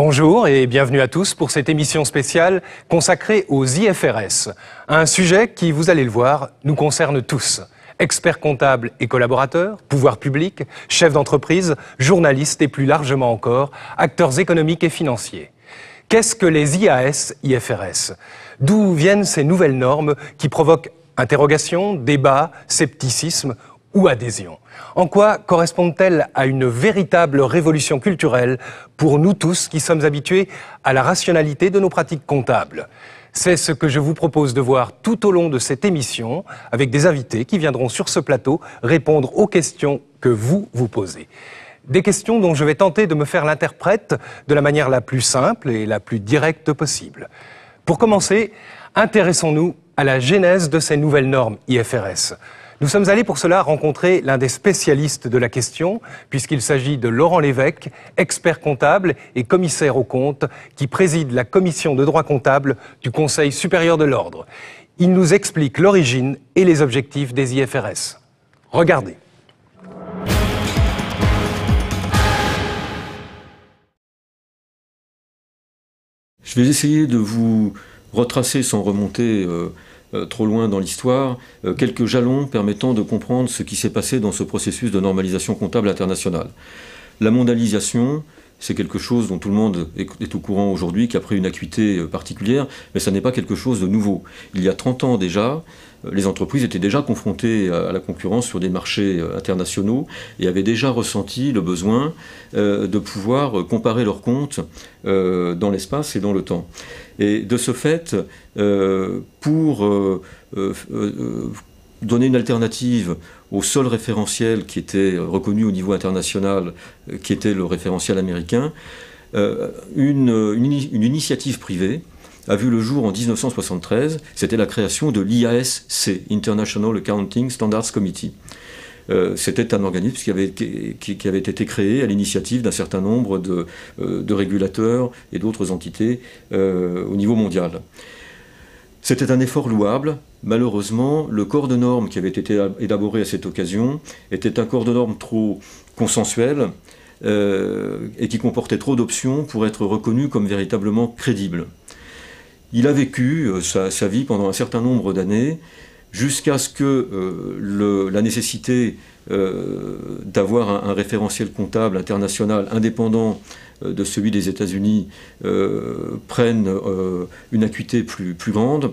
Bonjour et bienvenue à tous pour cette émission spéciale consacrée aux IFRS. Un sujet qui, vous allez le voir, nous concerne tous. Experts comptables et collaborateurs, pouvoirs publics, chefs d'entreprise, journalistes et plus largement encore, acteurs économiques et financiers. Qu'est-ce que les IAS-IFRS? D'où viennent ces nouvelles normes qui provoquent interrogations, débats, scepticisme ou adhésion? En quoi correspondent-elles à une véritable révolution culturelle pour nous tous qui sommes habitués à la rationalité de nos pratiques comptables? C'est ce que je vous propose de voir tout au long de cette émission avec des invités qui viendront sur ce plateau répondre aux questions que vous posez. Des questions dont je vais tenter de me faire l'interprète de la manière la plus simple et la plus directe possible. Pour commencer, intéressons-nous à la genèse de ces nouvelles normes IFRS. Nous sommes allés pour cela rencontrer l'un des spécialistes de la question, puisqu'il s'agit de Laurent Lévesque, expert comptable et commissaire aux comptes, qui préside la commission de droit comptable du Conseil supérieur de l'Ordre. Il nous explique l'origine et les objectifs des IFRS. Regardez. Je vais essayer de vous retracer sans remonter trop loin dans l'histoire, quelques jalons permettant de comprendre ce qui s'est passé dans ce processus de normalisation comptable internationale. La mondialisation, c'est quelque chose dont tout le monde est au courant aujourd'hui, qui a pris une acuité particulière, mais ça n'est pas quelque chose de nouveau. Il y a 30 ans déjà, les entreprises étaient déjà confrontées à la concurrence sur des marchés internationaux et avaient déjà ressenti le besoin de pouvoir comparer leurs comptes dans l'espace et dans le temps. Et de ce fait, pour donner une alternative au seul référentiel qui était reconnu au niveau international, qui était le référentiel américain, une initiative privée a vu le jour en 1973, c'était la création de l'IASC, International Accounting Standards Committee. C'était un organisme qui avait été créé à l'initiative d'un certain nombre de régulateurs et d'autres entités au niveau mondial. C'était un effort louable. Malheureusement, le corps de normes qui avait été élaboré à cette occasion était un corps de normes trop consensuel et qui comportait trop d'options pour être reconnu comme véritablement crédible. Il a vécu sa vie pendant un certain nombre d'années, jusqu'à ce que la nécessité d'avoir un référentiel comptable international indépendant de celui des États-Unis prenne une acuité plus grande.